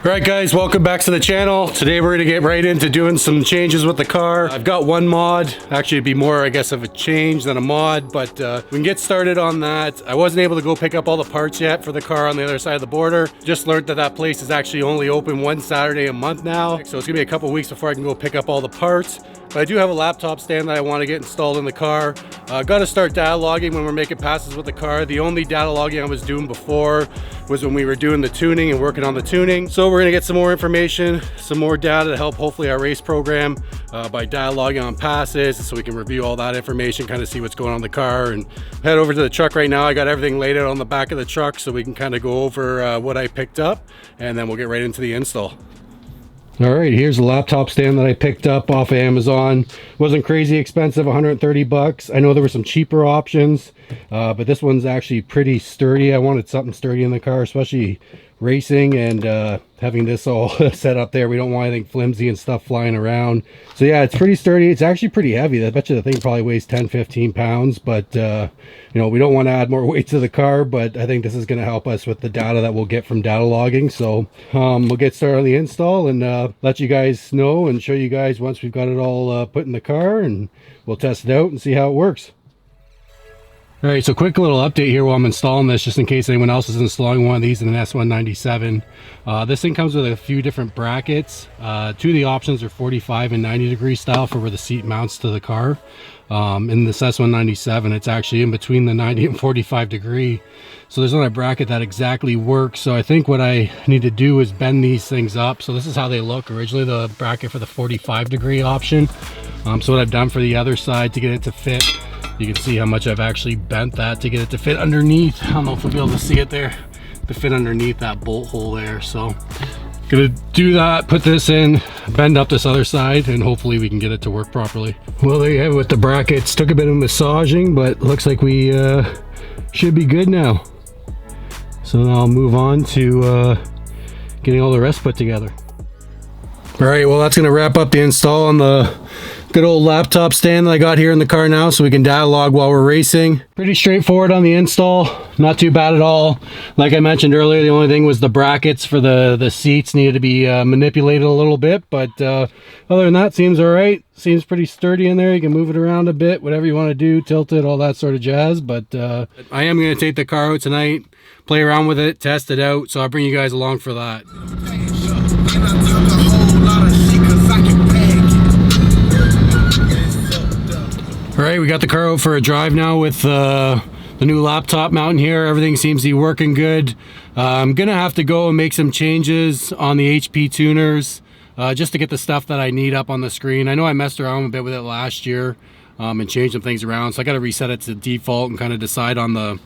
Alright guys, welcome back to the channel. Today we're going to get right into doing some changes with the car. I've got one mod. Actually it'd be more I guess of a change than a mod, but we can get started on that. I wasn't able to go pick up all the parts yet for the car on the other side of the border. Just learned that that place is actually only open one Saturday a month now. So it's going to be a couple weeks before I can go pick up all the parts. But I do have a laptop stand that I want to get installed in the car. Got to start data logging when we're making passes with the car. The only data logging I was doing before was when we were doing the tuning and working on the tuning. So we're going to get some more information, some more data to help hopefully our race program by data logging on passes, so we can review all that information, kind of see what's going on in the car, and head over to the truck right now. I got everything laid out on the back of the truck so we can kind of go over what I picked up, and then we'll get right into the install. All right, here's the laptop stand that I picked up off of Amazon. Wasn't crazy expensive, 130 bucks. I know there were some cheaper options, but this one's actually pretty sturdy. I wanted something sturdy in the car, especially racing, and having this all set up there. We don't want anything flimsy and stuff flying around. So yeah, it's pretty sturdy. It's actually pretty heavy. I bet you the thing probably weighs 10-15 pounds, but you know, we don't want to add more weight to the car, but I think this is going to help us with the data that we'll get from data logging. So we'll get started on the install and let you guys know and show you guys once we've got it all put in the car, and we'll test it out and see how it works. All right, so quick little update here while I'm installing this, just in case anyone else is installing one of these in an F-197. This thing comes with a few different brackets. Two of the options are 45 and 90 degree style for where the seat mounts to the car. In this S197, it's actually in between the 90 and 45 degree. So there's not a bracket that exactly works. So I think what I need to do is bend these things up. So this is how they look. Originally the bracket for the 45 degree option. So what I've done for the other side to get it to fit, you can see how much I've actually bent that to get it to fit underneath. I don't know if we'll be able to see it there, to fit underneath that bolt hole there. So gonna do that, put this in, bend up this other side, and hopefully we can get it to work properly. Well, there you have it with the brackets. Took a bit of massaging, but looks like we should be good now. So now I'll move on to getting all the rest put together. All right, well, that's gonna wrap up the install on the good old laptop stand that I got here in the car now, so we can data log while we're racing. Pretty straightforward on the install, not too bad at all. Like I mentioned earlier, the only thing was the brackets for the seats needed to be manipulated a little bit, but other than that, seems all right. Seems pretty sturdy in there. You can move it around a bit, whatever you want to do, tilt it, all that sort of jazz. But I am going to take the car out tonight, play around with it, test it out, so I'll bring you guys along for that. All right, we got the car out for a drive now with the new laptop mounting here. Everything seems to be working good. I'm gonna have to go and make some changes on the HP tuners just to get the stuff that I need up on the screen. I know I messed around a bit with it last year and changed some things around, so I got to reset it to default and kind of decide on the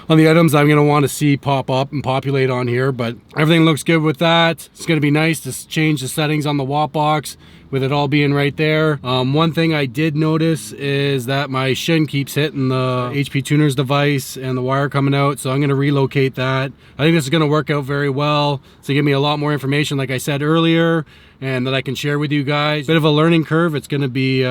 items I'm going to want to see pop up and populate on here. But everything looks good with that. It's going to be nice to change the settings on the watt box with it all being right there. One thing I did notice is that my shin keeps hitting the HP tuners device and the wire coming out, so I'm going to relocate that. I think this is going to work out very well. So give me a lot more information, like I said earlier, and that I can share with you guys. Bit of a learning curve. It's going to be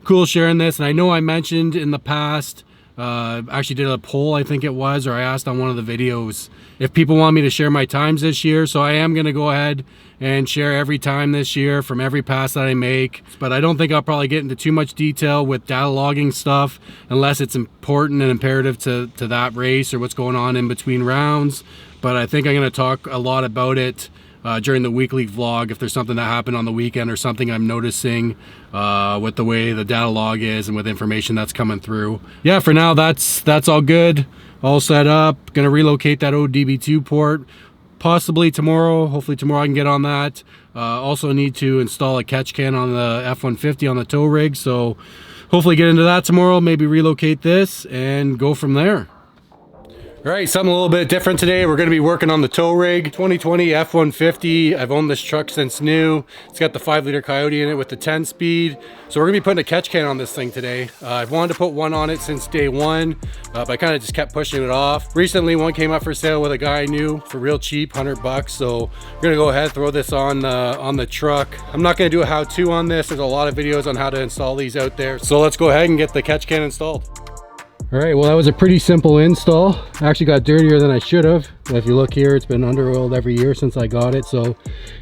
cool sharing this. And I know I mentioned in the past, actually did a poll, I think it was, or I asked on one of the videos if people want me to share my times this year. So I am going to go ahead and share every time this year from every pass that I make, but I don't think I'll probably get into too much detail with data logging stuff unless it's important and imperative to that race or what's going on in between rounds. But I think I'm going to talk a lot about it during the weekly vlog if there's something that happened on the weekend or something I'm noticing with the way the data log is and with information that's coming through. Yeah, for now that's all good, all set up. Gonna relocate that ODB2 port possibly tomorrow. Hopefully tomorrow I can get on that. Also need to install a catch can on the F-150 on the tow rig, so hopefully get into that tomorrow, maybe relocate this and go from there. All right, something a little bit different today. We're going to be working on the tow rig. 2020 F-150. I've owned this truck since new. It's got the 5-liter Coyote in it with the 10-speed. So we're going to be putting a catch can on this thing today. I've wanted to put one on it since day one, but I kind of just kept pushing it off. Recently, one came up for sale with a guy I knew for real cheap, 100 bucks. So we're going to go ahead and throw this on the truck. I'm not going to do a how-to on this. There's a lot of videos on how to install these out there. So let's go ahead and get the catch can installed. All right, well, that was a pretty simple install. Actually got dirtier than I should have. If you look here, it's been under oiled every year since I got it, so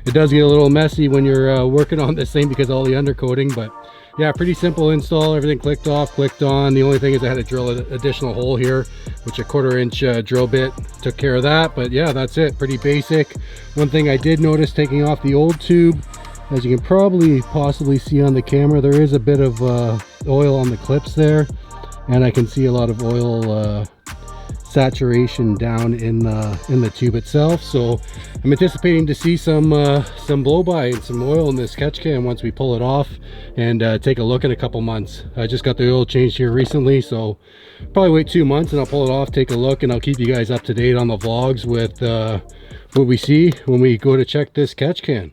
it does get a little messy when you're working on this thing because of all the undercoating. But yeah, pretty simple install. Everything clicked off, clicked on. The only thing is I had to drill an additional hole here, which a 1/4 inch drill bit took care of that. But yeah, that's it, pretty basic. One thing I did notice taking off the old tube, as you can probably possibly see on the camera, there is a bit of oil on the clips there. And I can see a lot of oil saturation down in the tube itself. So I'm anticipating to see some blow by and some oil in this catch can once we pull it off and take a look in a couple months. I just got the oil changed here recently, so probably wait 2 months and I'll pull it off, take a look, and I'll keep you guys up to date on the vlogs with what we see when we go to check this catch can.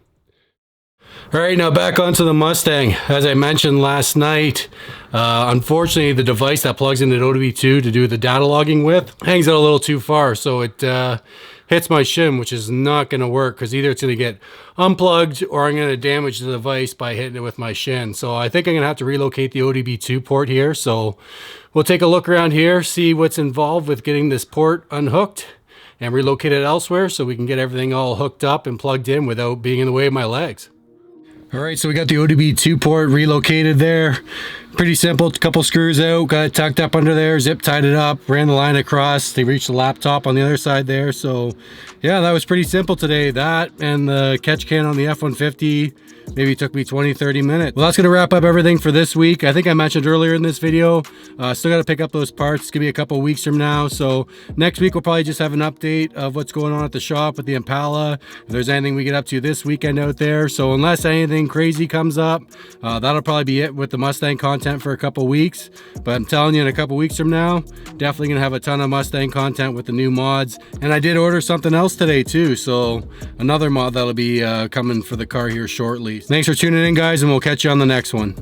All right, now back onto the Mustang. As I mentioned last night, unfortunately the device that plugs into ODB2 to do the data logging with hangs out a little too far, so it hits my shim, which is not going to work because either it's going to get unplugged or I'm going to damage the device by hitting it with my shin. So I think I'm going to have to relocate the ODB2 port here. So we'll take a look around here, see what's involved with getting this port unhooked and relocate it elsewhere so we can get everything all hooked up and plugged in without being in the way of my legs. All right, so we got the ODB2 port relocated there. Pretty simple, a couple screws out, got it tucked up under there, zip tied it up, ran the line across. They reached the laptop on the other side there. So yeah, that was pretty simple today. That and the catch can on the F-150 maybe took me 20-30 minutes. Well, that's gonna wrap up everything for this week. I think I mentioned earlier in this video, still gotta pick up those parts. It's gonna be a couple weeks from now. So next week we'll probably just have an update of what's going on at the shop with the Impala, if there's anything we get up to this weekend out there. So unless anything crazy comes up, that'll probably be it with the Mustang content for a couple weeks. But I'm telling you, in a couple weeks from now, definitely gonna have a ton of Mustang content with the new mods. And I did order something else today too, so another mod that'll be coming for the car here shortly. Thanks for tuning in, guys, and we'll catch you on the next one.